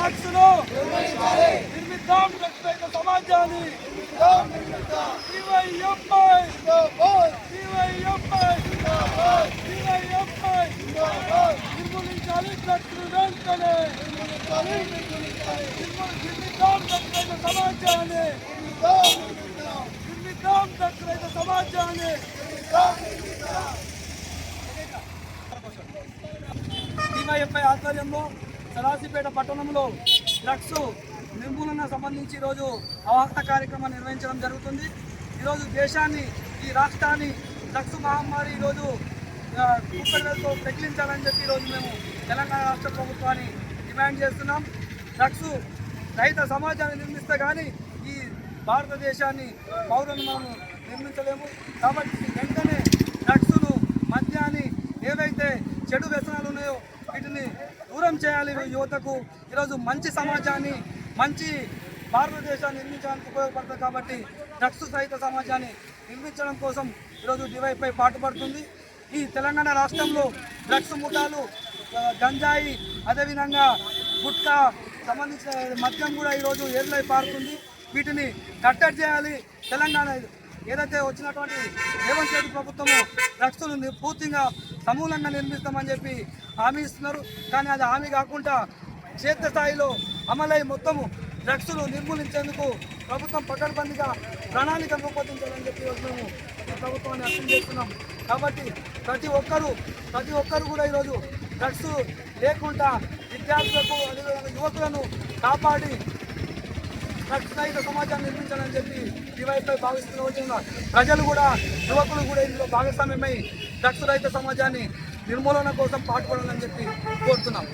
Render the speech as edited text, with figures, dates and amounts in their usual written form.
డ్రగ్స్ను నిర్మిద్దాం, drugs రహిత సమాజాన్ని. నిర్మూలించాలి డ్రగ్స్ను వెంటనే. నిర్మిద్దాం డ్రగ్స్ రహిత సమాజాన్ని. నిర్మిద్దాం డ్రగ్స్ రహిత సమాజాన్ని. డివైఎఫ్ఐ ఆధ్వర్యంలో సదాశివపేట పట్టణంలో డ్రగ్స్ నిర్మూలన సంబంధించి ఈరోజు అవగాహన కార్యక్రమం నిర్వహించడం జరుగుతుంది. ఈరోజు దేశాన్ని, ఈ రాష్ట్రాన్ని డ్రగ్స్ మహమ్మారి ఈరోజు కూపర్లతో ప్రకటించాలని చెప్పి ఈరోజు మేము తెలంగాణ రాష్ట్ర ప్రభుత్వాన్ని డిమాండ్ చేస్తున్నాం. డ్రగ్స్ రహిత సమాజాన్ని నిర్మిస్తే కానీ ఈ భారతదేశాన్ని, పౌరులను మనం నిర్మించలేము. కాబట్టి వెంటనే డ్రగ్స్ను, మద్యాన్ని, ఏవైతే చెడు వ్యసనాలు ఉన్నాయో వీటిని దూరం చేయాలి. యువతకు ఈరోజు మంచి సమాజాన్ని, మంచి భారతదేశాన్ని నిర్మించడానికి ఉపయోగపడుతుంది. కాబట్టి డ్రగ్స్ సహిత సమాజాన్ని నిర్మించడం కోసం ఈరోజు డివైఎఫ్ఐ పాటుపడుతుంది. ఈ తెలంగాణ రాష్ట్రంలో డ్రగ్స్ ముఠాలు, గంజాయి, అదేవిధంగా గుట్కా సంబంధించిన మద్యం కూడా ఈరోజు ఏర్లై పారుతుంది. వీటిని కట్టడి చేయాలి. తెలంగాణ ఏదైతే వచ్చినటువంటి రేవంత్ రెడ్డి ప్రభుత్వము డ్రగ్స్ను పూర్తిగా సమూలంగా నిర్మిస్తామని చెప్పి హామీ ఇస్తున్నారు. కానీ అది హామీ కాకుండా క్షేత్రస్థాయిలో అమలై మొత్తము డ్రగ్స్ను నిర్మూలించేందుకు ప్రభుత్వం పకడ్బందీగా ప్రణాళిక రూపొందించాలని చెప్పి మేము ప్రభుత్వాన్ని అర్థం చేస్తున్నాం. కాబట్టి ప్రతి ఒక్కరు కూడా ఈరోజు డ్రగ్స్ లేకుండా విద్యార్థులకు, యువకులను కాపాడి డ్రగ్స్ రహిత సమాజాన్ని నిర్మించాలని చెప్పి డివైఎఫ్ఐ భావిస్తున్న ప్రజలు కూడా, యువకులు కూడా ఇందులో భాగస్వామ్యమై డ్రగ్స్ రహిత సమాజాన్ని నిర్మూలన కోసం పాటుపడాలని చెప్పి కోరుతున్నాం.